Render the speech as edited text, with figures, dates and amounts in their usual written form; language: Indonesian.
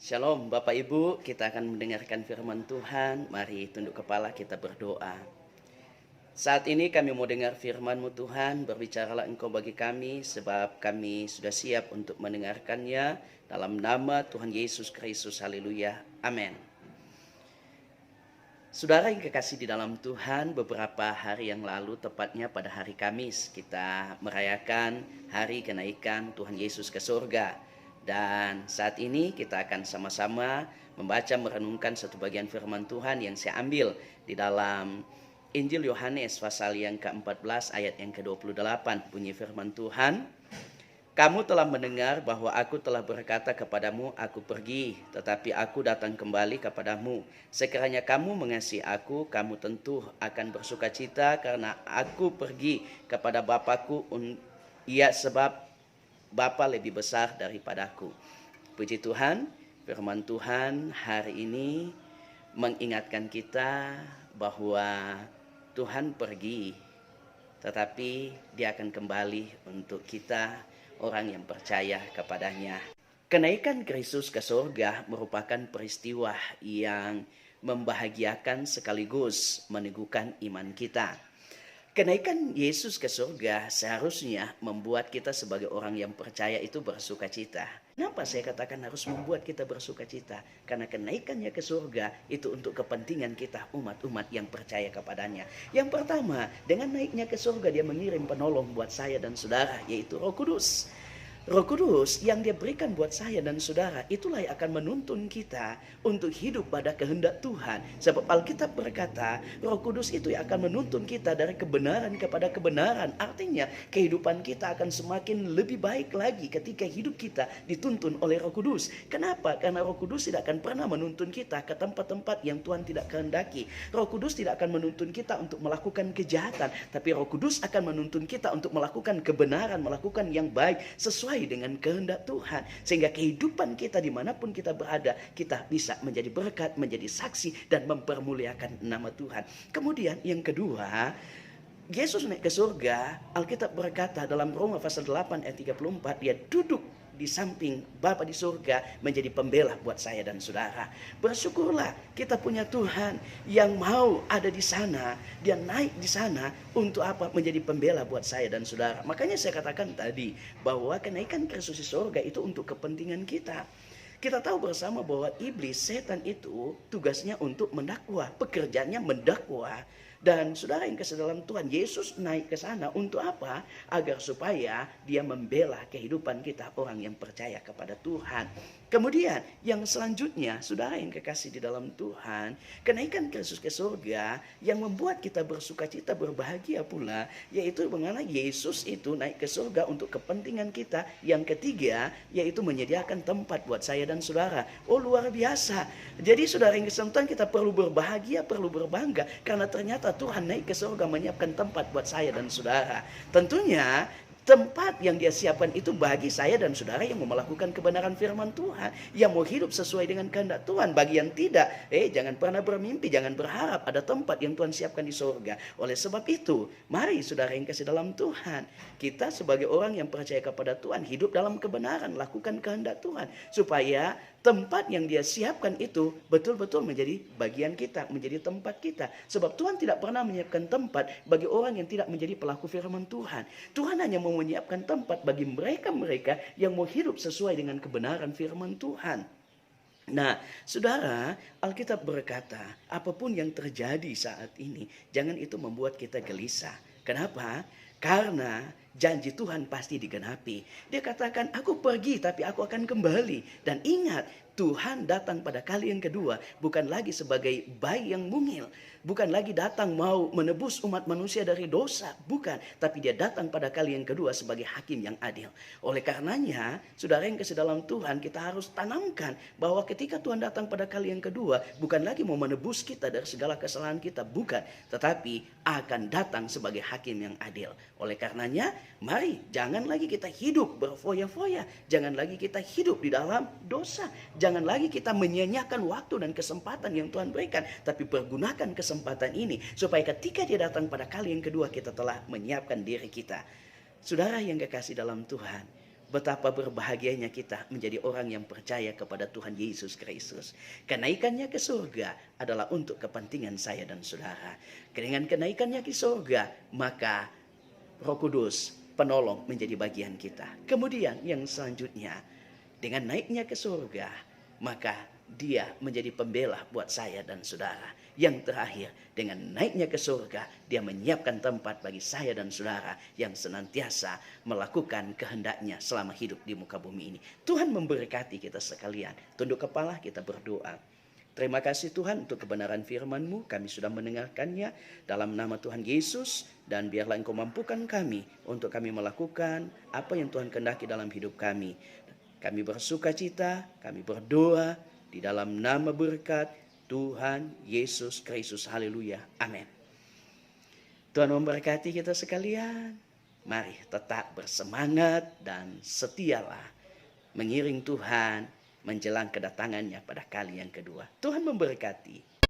Shalom Bapak Ibu, kita akan mendengarkan firman Tuhan. Mari tunduk kepala kita berdoa. Saat ini kami mau dengar firman-Mu Tuhan, berbicaralah Engkau bagi kami sebab kami sudah siap untuk mendengarkannya. Dalam nama Tuhan Yesus Kristus, haleluya, amin. Saudara yang kekasih di dalam Tuhan, beberapa hari yang lalu, tepatnya pada hari Kamis, kita merayakan hari kenaikan Tuhan Yesus ke surga. Dan saat ini kita akan sama-sama membaca merenungkan satu bagian firman Tuhan yang saya ambil di dalam Injil Yohanes pasal yang ke-14 ayat yang ke-28. Bunyi firman Tuhan, "Kamu telah mendengar bahwa aku telah berkata kepadamu, aku pergi, tetapi aku datang kembali kepadamu. Sekiranya kamu mengasihi aku, kamu tentu akan bersukacita karena aku pergi kepada Bapa-Ku, ya sebab Bapa lebih besar daripadaku." Puji Tuhan, firman Tuhan hari ini mengingatkan kita bahwa Tuhan pergi, tetapi Dia akan kembali untuk kita, orang yang percaya kepadanya. Kenaikan Kristus ke surga merupakan peristiwa yang membahagiakan sekaligus meneguhkan iman kita. Kenaikan Yesus ke surga seharusnya membuat kita sebagai orang yang percaya itu bersukacita. Kenapa saya katakan harus membuat kita bersukacita? Karena kenaikannya ke surga itu untuk kepentingan kita umat-umat yang percaya kepadanya. Yang pertama, dengan naiknya ke surga dia mengirim penolong buat saya dan saudara, yaitu Roh Kudus. Roh Kudus yang Dia berikan buat saya dan saudara, itulah yang akan menuntun kita untuk hidup pada kehendak Tuhan. Sebab Alkitab berkata, Roh Kudus itu yang akan menuntun kita dari kebenaran kepada kebenaran. Artinya, kehidupan kita akan semakin lebih baik lagi ketika hidup kita dituntun oleh Roh Kudus. Kenapa? Karena Roh Kudus tidak akan pernah menuntun kita ke tempat-tempat yang Tuhan tidak kehendaki. Roh Kudus tidak akan menuntun kita untuk melakukan kejahatan, tapi Roh Kudus akan menuntun kita untuk melakukan kebenaran, melakukan yang baik, sesuai dengan kehendak Tuhan. Sehingga kehidupan kita dimanapun kita berada, kita bisa menjadi berkat, menjadi saksi, dan mempermuliakan nama Tuhan. Kemudian yang kedua, Yesus naik ke surga. Alkitab berkata dalam Roma pasal 8 ayat 34, Dia duduk di samping Bapa di surga menjadi pembela buat saya dan saudara. Bersyukurlah kita punya Tuhan yang mau ada di sana. Dia naik di sana untuk apa? Menjadi pembela buat saya dan saudara. Makanya saya katakan tadi bahwa kenaikan Kristus di surga itu untuk kepentingan kita. Kita tahu bersama bahwa iblis, setan itu tugasnya untuk mendakwa, pekerjaannya mendakwa. Dan saudara yang kasih dalam Tuhan, Yesus naik ke sana untuk apa? Agar supaya Dia membela kehidupan kita, orang yang percaya kepada Tuhan. Kemudian yang selanjutnya, saudara yang kekasih di dalam Tuhan, kenaikan Kristus ke surga yang membuat kita bersukacita, berbahagia pula, yaitu mengenai Yesus itu naik ke surga untuk kepentingan kita. Yang ketiga, yaitu menyediakan tempat buat saya dan saudara. Oh, luar biasa. Jadi saudara yang kasih Tuhan, kita perlu berbahagia, perlu berbangga, karena ternyata Tuhan naik ke surga menyiapkan tempat buat saya dan saudara. Tentunya tempat yang Dia siapkan itu bagi saya dan saudara yang mau melakukan kebenaran firman Tuhan, yang mau hidup sesuai dengan kehendak Tuhan. Bagi yang tidak, jangan pernah bermimpi, jangan berharap ada tempat yang Tuhan siapkan di surga. Oleh sebab itu, mari saudara yang kasih dalam Tuhan, kita sebagai orang yang percaya kepada Tuhan, hidup dalam kebenaran, lakukan kehendak Tuhan, supaya tempat yang Dia siapkan itu betul-betul menjadi bagian kita, menjadi tempat kita. Sebab Tuhan tidak pernah menyiapkan tempat bagi orang yang tidak menjadi pelaku firman Tuhan. Tuhan hanya mau menyiapkan tempat bagi mereka-mereka yang mau hidup sesuai dengan kebenaran firman Tuhan. Nah, saudara, Alkitab berkata, apapun yang terjadi saat ini, jangan itu membuat kita gelisah. Kenapa? Karena janji Tuhan pasti digenapi. Dia katakan, aku pergi tapi aku akan kembali. Dan ingat, Tuhan datang pada kali yang kedua bukan lagi sebagai bayi yang mungil, bukan lagi datang mau menebus umat manusia dari dosa, bukan, tapi Dia datang pada kali yang kedua sebagai hakim yang adil. Oleh karenanya, saudara yang kasih dalam Tuhan, kita harus tanamkan bahwa ketika Tuhan datang pada kali yang kedua, bukan lagi mau menebus kita dari segala kesalahan kita, bukan, tetapi akan datang sebagai hakim yang adil. Oleh karenanya, mari jangan lagi kita hidup berfoya-foya, jangan lagi kita hidup di dalam dosa, jangan lagi kita menyia-nyiakan waktu dan kesempatan yang Tuhan berikan, tapi pergunakan kesempatan ini supaya ketika Dia datang pada kali yang kedua, kita telah menyiapkan diri kita. Saudara yang kekasih dalam Tuhan, Betapa berbahagianya kita menjadi orang yang percaya kepada Tuhan Yesus Kristus. Kenaikannya ke surga adalah untuk kepentingan saya dan saudara. Dengan kenaikannya ke surga, maka Roh Kudus, penolong, menjadi bagian kita. Kemudian yang selanjutnya, dengan naiknya ke surga, maka dia menjadi pembela buat saya dan saudara. Yang terakhir, dengan naiknya ke surga, dia menyiapkan tempat bagi saya dan saudara yang senantiasa melakukan kehendaknya selama hidup di muka bumi ini. Tuhan memberkati kita sekalian. Tunduk kepala, kita berdoa. Terima kasih Tuhan untuk kebenaran firman-Mu. Kami sudah mendengarkannya dalam nama Tuhan Yesus. Dan biarlah Engkau mampukan kami untuk kami melakukan apa yang Tuhan kehendaki dalam hidup kami. Kami bersuka cita, kami berdoa di dalam nama berkat Tuhan Yesus Kristus. Haleluya. Amin. Tuhan memberkati kita sekalian. Mari tetap bersemangat dan setialah mengiring Tuhan menjelang kedatangannya pada kali yang kedua. Tuhan memberkati.